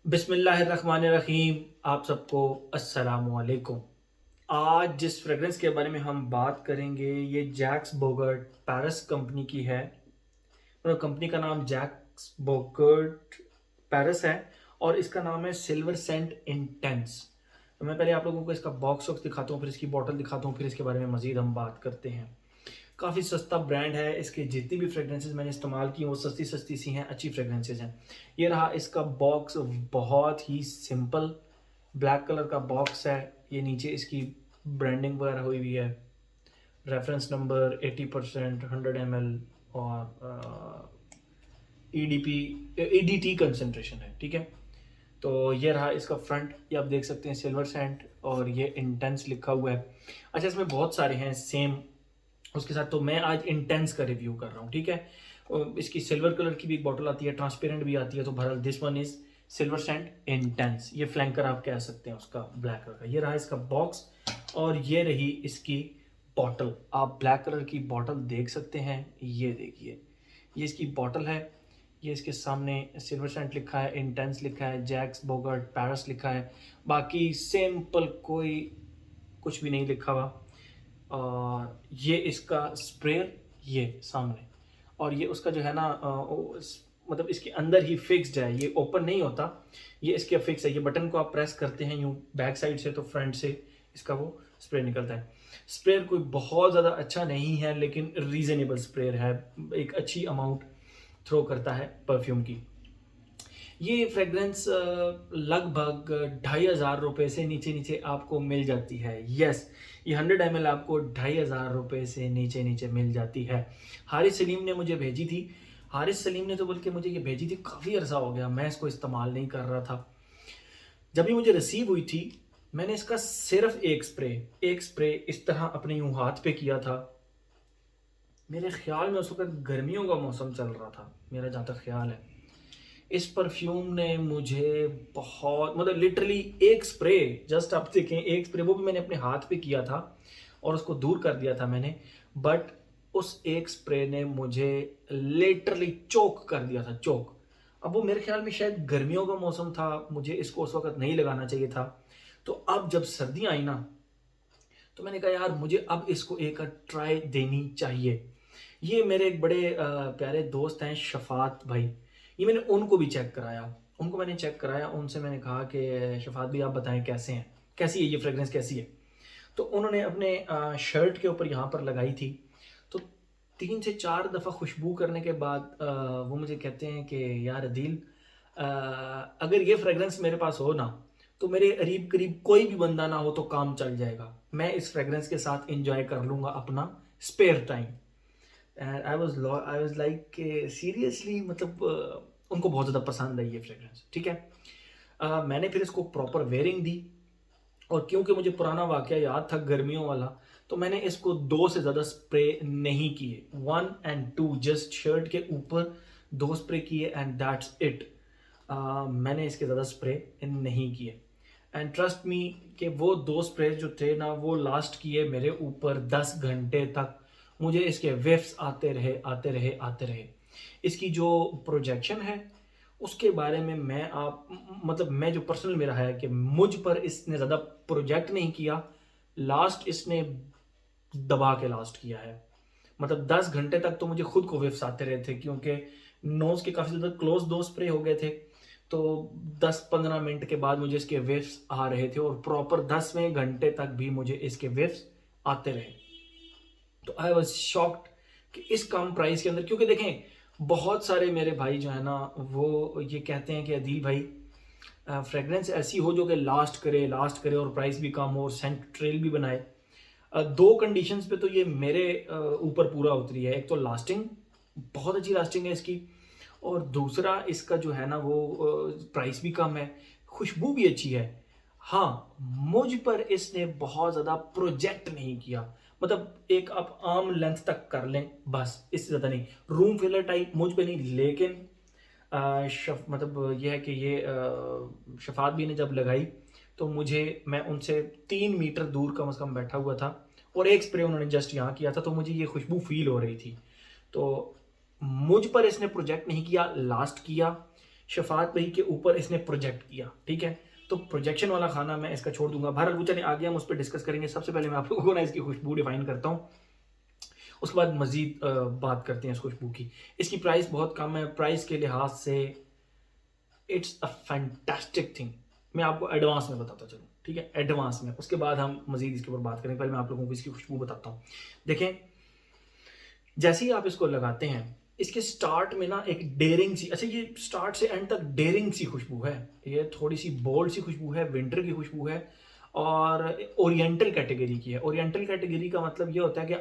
बिस्मिल्लाहिर्रहमानिर्रहीम। आप सबको अस्सलामुअलैकुम। आज जिस फ्रेगरेंस के बारे में हम बात करेंगे ये जैक्स बोगर्ट पेरिस कंपनी की है। मतलब कंपनी का नाम जैक्स बोगर्ट पेरिस है और इसका नाम है सिल्वर सेंट इंटेंस। तो मैं पहले आप लोगों को इसका बॉक्स वॉक्स दिखाता हूँ, फिर इसकी बॉटल दिखाता हूँ, फिर इसके बारे में मज़ीद हम बात करते हैं। काफ़ी सस्ता ब्रांड है। इसके जितनी भी फ्रेगरेंसेज मैंने इस्तेमाल की वो सस्ती सस्ती सी हैं, अच्छी फ्रेगरेंसेज हैं। ये रहा इसका बॉक्स, बहुत ही सिंपल ब्लैक कलर का बॉक्स है। ये नीचे इसकी ब्रांडिंग वगैरह हुई हुई है, रेफरेंस नंबर 80%, 100 ml और ईडीपी ईडीटी कंसनट्रेशन है। ठीक है, तो ये रहा इसका फ्रंट, ये आप देख सकते हैं सिल्वर सेंट और ये इंटेंस लिखा हुआ है। अच्छा, इसमें बहुत सारे हैं सेम उसके साथ, तो मैं आज इंटेंस का रिव्यू कर रहा हूँ। ठीक है, और इसकी सिल्वर कलर की भी एक बॉटल आती है, ट्रांसपेरेंट भी आती है, तो बहरहाल this one is Silver Scent Intense. ये फ्लैंकर आप कह सकते हैं उसका, ब्लैक कलर का। ये रहा इसका बॉक्स और ये रही इसकी बॉटल। आप ब्लैक कलर की बॉटल देख सकते हैं, ये देखिए, ये इसकी बॉटल है। ये इसके सामने सिल्वर सेंट लिखा है, इंटेंस लिखा है, जैक्स बोगर्ट पेरिस लिखा है, बाकी सिंपल कोई कुछ भी नहीं लिखा हुआ। और ये इसका स्प्रेयर, ये सामने, और ये उसका जो है ना मतलब इसके अंदर ही फिक्स्ड है, ये ओपन नहीं होता, ये इसके फिक्स है। ये बटन को आप प्रेस करते हैं यूँ बैक साइड से, तो फ्रंट से इसका वो स्प्रे निकलता है। स्प्रेयर कोई बहुत ज़्यादा अच्छा नहीं है, लेकिन रीज़नेबल स्प्रेयर है, एक अच्छी अमाउंट थ्रो करता है परफ्यूम की। ये फ्रेग्रेंस लगभग 2,500 रुपये से नीचे नीचे आपको मिल जाती है। यस, ये 100 ml आपको 2,500 रुपये से नीचे नीचे मिल जाती है। हारिस सलीम ने मुझे भेजी थी। हारिस सलीम ने तो बल्कि मुझे ये भेजी थी, काफ़ी अर्सा हो गया मैं इसको इस्तेमाल नहीं कर रहा था। जब ये मुझे रिसीव हुई थी, मैंने इसका सिर्फ एक स्प्रे इस तरह अपने यूँ हाथ पे किया था। मेरे ख्याल में उस वक्त गर्मियों का मौसम चल रहा था, मेरा जहाँ तक ख्याल है। इस परफ्यूम ने मुझे बहुत, मतलब लिटरली एक स्प्रे, जस्ट आप देखें एक स्प्रे, वो भी मैंने अपने हाथ पे किया था और उसको दूर कर दिया था मैंने, बट उस एक स्प्रे ने मुझे लिटरली चोक कर दिया था, चोक। अब वो मेरे ख्याल में शायद गर्मियों का मौसम था, मुझे इसको उस वक्त नहीं लगाना चाहिए था। तो अब जब सर्दियाँ आई ना, तो मैंने कहा यार मुझे अब इसको एक ट्राई देनी चाहिए। ये मेरे एक बड़े प्यारे दोस्त हैं शफात भाई, ये मैंने उनको भी चेक कराया, उनको मैंने चेक कराया, उनसे मैंने कहा कि शफात भी आप बताएं कैसे हैं, कैसी है ये फ्रेग्रेंस, कैसी है। तो उन्होंने अपने शर्ट के ऊपर यहाँ पर लगाई थी, तो 3 से 4 दफ़ा खुशबू करने के बाद वो मुझे कहते हैं कि यार अदील, अगर ये फ्रेग्रेंस मेरे पास हो ना, तो मेरे करीब करीब कोई भी बंदा ना हो तो काम चल जाएगा, मैं इस फ्रेग्रेंस के साथ इंजॉय कर लूँगा अपना spare time. And I was like seriously, मतलब उनको बहुत ज़्यादा पसंद आई ये फ्रेग्रेंस। ठीक है, मैंने फिर इसको प्रॉपर वेयरिंग दी, और क्योंकि मुझे पुराना वाकया याद था गर्मियों वाला, तो मैंने इसको 2 से ज़्यादा स्प्रे नहीं किए, 1 और 2 जस्ट शर्ट के ऊपर 2 स्प्रे किए एंड दैट्स इट। मैंने इसके ज़्यादा स्प्रे नहीं किए। एंड ट्रस्ट मी कि वो 2 स्प्रे जो थे ना, वो लास्ट किए मेरे ऊपर 10 घंटे तक। मुझे इसके वेव्स आते रहे आते रहे आते रहे। इसकी जो प्रोजेक्शन है उसके बारे में मैं मतलब मैं जो पर्सनल मेरा है कि मुझ पर इसने ज़्यादा प्रोजेक्ट नहीं किया, लास्ट इसने दबा के लास्ट किया है। मतलब 10 घंटे तक तो मुझे खुद को वेव्स आते रहे थे, क्योंकि नोज़ के काफ़ी ज़्यादा क्लोज 2 स्प्रे हो गए थे। तो 10-15 मिनट के बाद मुझे इसके वेव्स आ रहे थे, और प्रॉपर 10वें घंटे तक भी मुझे इसके वेव्स आते रहे। तो आई वॉज शॉक्ड कि इस कम प्राइस के अंदर, क्योंकि देखें बहुत सारे मेरे भाई जो है ना, वो ये कहते हैं कि अदील भाई फ्रेगरेंस ऐसी हो जो कि लास्ट करे और प्राइस भी कम हो और सेंट ट्रेल भी बनाए। 2 कंडीशंस पे तो ये मेरे ऊपर पूरा उतरी है। एक तो लास्टिंग, बहुत अच्छी लास्टिंग है इसकी, और दूसरा इसका जो है ना वो प्राइस भी कम है, खुशबू भी अच्छी है। हाँ, मुझ पर इसने बहुत ज़्यादा प्रोजेक्ट नहीं किया, मतलब एक आप आर्म लेंथ तक कर लें बस, इससे ज़्यादा नहीं। रूम फिलर टाइप मुझ पे नहीं, लेकिन मतलब ये है कि ये शफात भी ने जब लगाई, तो मैं उनसे 3 मीटर दूर कम से कम बैठा हुआ था, और एक स्प्रे उन्होंने जस्ट यहाँ किया था, तो मुझे ये खुशबू फील हो रही थी। तो मुझ पर इसने प्रोजेक्ट नहीं किया, लास्ट किया। शफात भाई के ऊपर इसने प्रोजेक्ट किया, ठीक है। तो प्रोजेक्शन वाला खाना मैं इसका छोड़ दूंगा। भारत वो चले आगे हम उस पर डिस्कस करेंगे। सबसे पहले मैं आप लोगों को ना इसकी खुशबू डिफाइन करता हूँ, उसके बाद मजीद बात करते हैं इस खुशबू की। इसकी प्राइस बहुत कम है, प्राइस के लिहाज से इट्स अ फैंटास्टिक थिंग। मैं आपको एडवांस में बताता चलूँ, ठीक है, एडवांस में, उसके बाद हम मजीद इसके ऊपर बात करेंगे। पहले मैं आप लोगों को इसकी खुशबू बताता हूँ। देखें, जैसे ही आप इसको लगाते हैं, इसके स्टार्ट में ना एक डेयरिंग सी, अच्छा ये स्टार्ट से एंड तक डेयरिंग सी खुशबू है, ये थोड़ी सी बोल्ड सी खुशबू है, विंटर की खुशबू है और ओरिएंटल कैटेगरी की है। ओरिएंटल कैटेगरी का मतलब ये होता है कि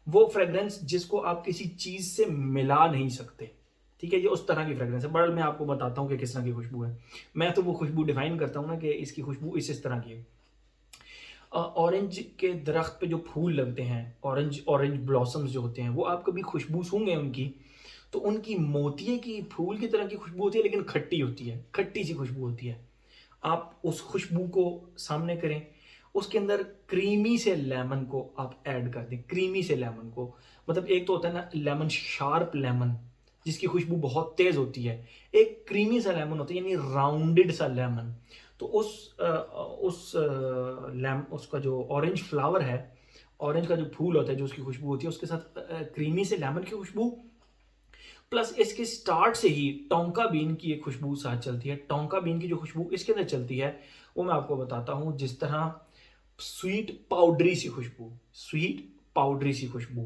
वो फ्रेग्रेंस जिसको आप किसी चीज़ से मिला नहीं सकते, ठीक है, ये उस तरह की फ्रेग्रेंस है। बड़ा मैं आपको बताता हूँ कि किस तरह की खुशबू है। मैं तो वो खुशबू डिफाइन करता हूँ ना कि इसकी खुशबू इस तरह की है। ऑरेंज के दरख्त पे जो फूल लगते हैं, ऑरेंज ऑरेंज ब्लॉसम्स जो होते हैं, वो आप कभी खुशबू सूंघे उनकी, तो उनकी मोतिये की फूल की तरह की खुशबू होती है, लेकिन खट्टी होती है, खट्टी सी खुशबू होती है। आप उस खुशबू को सामने करें, उसके अंदर क्रीमी से लेमन को आप ऐड कर दें। क्रीमी से लेमन को मतलब एक तो होता है ना लेमन, शार्प लेमन जिसकी खुशबू बहुत तेज होती है, एक क्रीमी सा लेमन होता है यानी राउंडेड सा लेमन। तो उसका जो ऑरेंज फ्लावर है, ऑरेंज का जो फूल होता है, जो उसकी खुशबू होती है, उसके साथ क्रीमी से लेमन की खुशबू, प्लस इसके स्टार्ट से ही टोंका बीन की एक खुशबू साथ चलती है। टोंका बीन की जो खुशबू इसके अंदर चलती है वो मैं आपको बताता हूँ। जिस तरह स्वीट पाउडरी सी खुशबू, स्वीट पाउडरी सी खुशबू,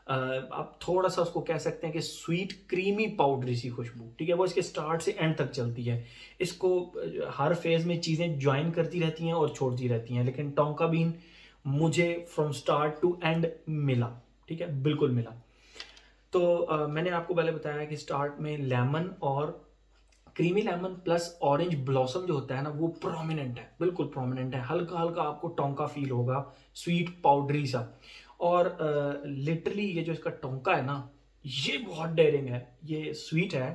आप थोड़ा सा उसको कह सकते हैं कि स्वीट क्रीमी पाउडरी सी खुशबू, ठीक है, वो इसके स्टार्ट से एंड तक चलती है। इसको हर फेज में चीज़ें ज्वाइन करती रहती हैं और छोड़ती रहती हैं, लेकिन टोंका बीन मुझे फ्रॉम स्टार्ट टू एंड मिला, ठीक है, बिल्कुल मिला। तो मैंने आपको पहले बताया कि स्टार्ट में लेमन और creamy lemon plus orange blossom जो होता है ना, वो प्रोमिनेंट है, बिल्कुल प्रोमिनेंट है। हल्का हल्का आपको टोंका फील होगा, स्वीट पाउडरी सा। और लिटरली ये जो इसका टोंका है ना, ये बहुत डेयरिंग है। ये स्वीट है,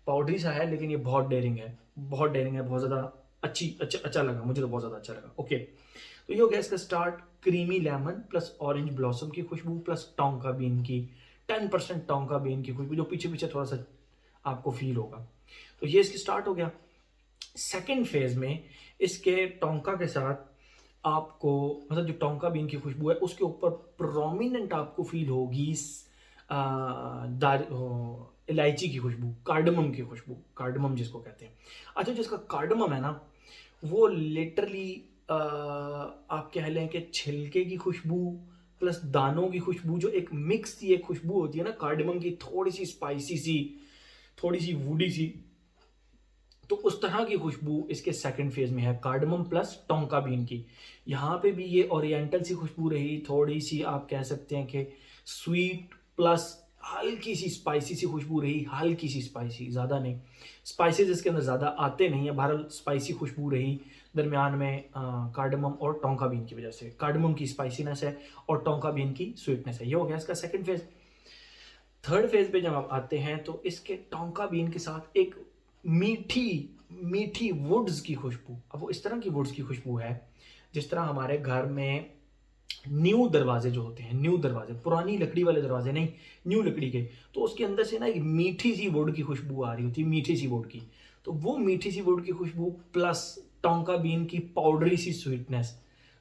पाउडरी सा है, लेकिन ये बहुत डेयरिंग है, बहुत डेयरिंग है, बहुत ज़्यादा अच्छा लगा मुझे, तो बहुत ज़्यादा अच्छा लगा। ओके, तो ये हो गया इसका start, creamy lemon plus orange blossom की खुशबू प्लस टोंका बीन की, 10% टोंका बीन की खुशबू, जो पीछे पीछे थोड़ा सा आपको फील होगा। तो ये इसकी स्टार्ट हो गया। सेकेंड फेज में इसके टोंका के साथ आपको, मतलब जो टोंका बीन की खुशबू है उसके ऊपर प्रोमिनेंट आपको फील होगी इलायची की खुशबू, कार्डमम की खुशबू, कार्डमम जिसको कहते हैं। अच्छा, जिसका कार्डमम है ना, वो लिटरली आप कह लें कि छिलके की खुशबू प्लस दानों की खुशबू, जो एक मिक्स सी एक खुशबू होती है ना कार्डमम की, थोड़ी सी स्पाइसी सी, थोड़ी सी वुडी सी, तो उस तरह की खुशबू इसके सेकंड फेज में है, कार्डमम प्लस टोंका बीन की। यहाँ पे भी ये ओरिएंटल सी खुशबू रही, थोड़ी सी आप कह सकते हैं कि स्वीट प्लस हल्की सी स्पाइसी सी खुशबू रही, हल्की सी स्पाइसी, ज़्यादा नहीं। स्पाइसेस इसके अंदर ज़्यादा आते नहीं है, बहरहाल स्पाइसी खुशबू रही दरमियान में कार्डमम और टोंका बीन की वजह से। कार्डमम की स्पाइसीनेस है और टोंका बीन की स्वीटनेस है। ये हो गया इसका सेकंड फेज। थर्ड फेज पे जब आप आते हैं तो इसके टोंका बीन के साथ एक मीठी मीठी वुड्स की खुशबू। अब वो इस तरह की वुड्स की खुशबू है जिस तरह हमारे घर में न्यू दरवाजे जो होते हैं, न्यू दरवाजे, पुरानी लकड़ी वाले दरवाजे नहीं, न्यू लकड़ी के, तो उसके अंदर से ना एक मीठी सी वुड की खुशबू आ रही होती है, मीठी सी वुड की। तो वो मीठी सी वुड की खुशबू प्लस टोंका बीन की पाउडरी सी स्वीटनेस,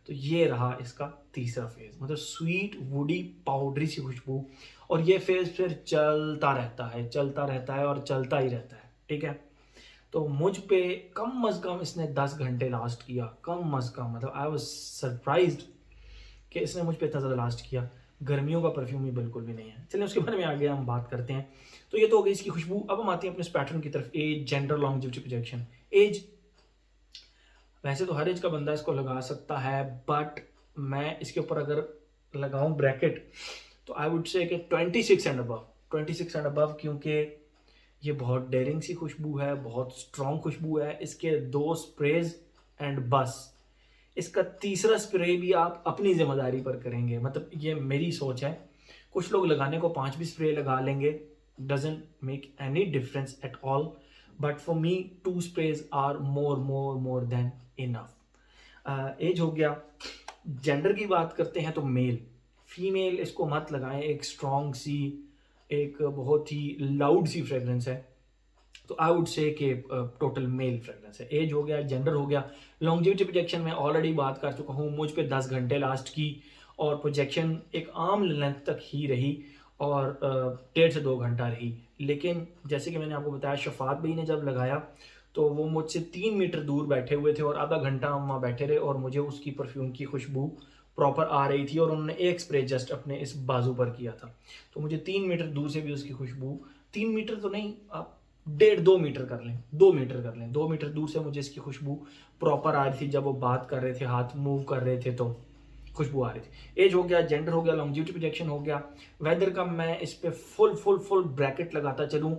तो ये रहा इसका तीसरा फेज, मतलब स्वीट वुडी पाउडरी सी खुशबू। और ये फेज फिर चलता रहता है, चलता रहता है और चलता ही रहता है, ठीक है। तो मुझ पे कम अज कम इसने 10 घंटे लास्ट किया, कम अज कम, मतलब आई वाज सरप्राइज्ड कि इसने मुझ पे इतना ज़्यादा लास्ट किया। गर्मियों का परफ्यूम ही बिल्कुल भी नहीं है। चलिए उसके बारे में आगे हम बात करते हैं। तो ये तो हो गई इसकी खुशबू। अब हम आते हैं अपने इस पैटर्न की तरफ, age, gender, longevity, projection. Age, वैसे तो हर एज का बंदा इसको लगा सकता है, बट मैं इसके ऊपर अगर लगाऊं ब्रैकेट तो आई वुड से कि 26 एंड अबव, 26 एंड अबव, क्योंकि ये बहुत डेयरिंग सी खुशबू है, बहुत स्ट्रॉन्ग खुशबू है। इसके 2 स्प्रेज एंड बस, इसका तीसरा स्प्रे भी आप अपनी जिम्मेदारी पर करेंगे, मतलब ये मेरी सोच है। कुछ लोग लगाने को 5 भी स्प्रे लगा लेंगे, doesn't make any difference at all, but for me 2 sprays are more than enough. Age हो गया। जेंडर की बात करते हैं तो मेल, फीमेल इसको मत लगाएं। एक स्ट्रॉन्ग सी, एक बहुत ही लाउड सी फ्रेग्रेंस है, तो आई वुड से कि टोटल मेल फ्रेगरेंस है। एज हो गया, जेंडर हो गया, लॉन्जिविटी प्रोजेक्शन में ऑलरेडी बात कर चुका हूँ, मुझ पे 10 घंटे लास्ट की और प्रोजेक्शन एक आम लेंथ तक ही रही और 1.5 से 2 घंटा रही। लेकिन जैसे कि मैंने आपको बताया, शफात भाई ने जब लगाया तो वो मुझसे 3 मीटर दूर बैठे हुए थे और आधा घंटा हम वहाँ बैठे रहे और मुझे उसकी परफ्यूम की खुशबू प्रॉपर आ रही थी और उन्होंने एक स्प्रे जस्ट अपने इस बाजू पर किया था, तो मुझे 3 मीटर दूर से भी उसकी खुशबू, 3 मीटर तो नहीं, आप 1.5 2 मीटर कर लें, 2 मीटर कर लें, 2 मीटर दूर से मुझे इसकी खुशबू प्रॉपर आ रही थी। जब वो बात कर रहे थे, हाथ मूव कर रहे थे तो खुशबू आ रही थी। एज हो गया, जेंडर हो गया, लॉन्जिविटी प्रोजेक्शन हो गया, वेदर का मैं इस पर फुल ब्रैकेट लगाता चलूँ।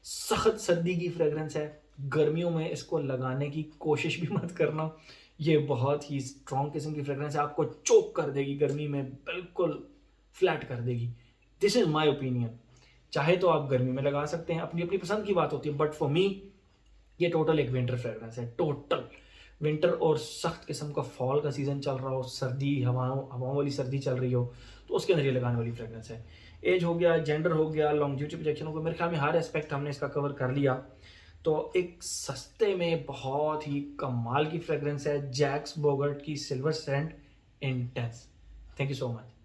सख्त सर्दी की फ्रेगरेंस है, गर्मियों में इसको लगाने की कोशिश भी मत करना। ये बहुत ही स्ट्रॉन्ग किस्म की फ्रेगरेंस है, आपको चोक कर देगी गर्मी में, बिल्कुल फ्लैट कर देगी। This is my opinion. चाहे तो आप गर्मी में लगा सकते हैं, अपनी अपनी पसंद की बात होती है, बट फॉर मी ये टोटल एक विंटर फ्रेगरेंस है। टोटल विंटर और सख्त किस्म का फॉल का सीज़न चल रहा हो, सर्दी, हवाओं वाली सर्दी चल रही हो, तो उसके अंदर ये लगाने वाली फ्रेगरेंस है। एज हो गया, जेंडर हो गया, लॉन्जिविटी प्रोजेक्शन हो गया, मेरे ख्याल में हर एस्पेक्ट हमने इसका कवर कर लिया। तो एक सस्ते में बहुत ही कमाल की फ्रेगरेंस है, जैक्स बोगर्ट की silver sand intense. Thank you so much.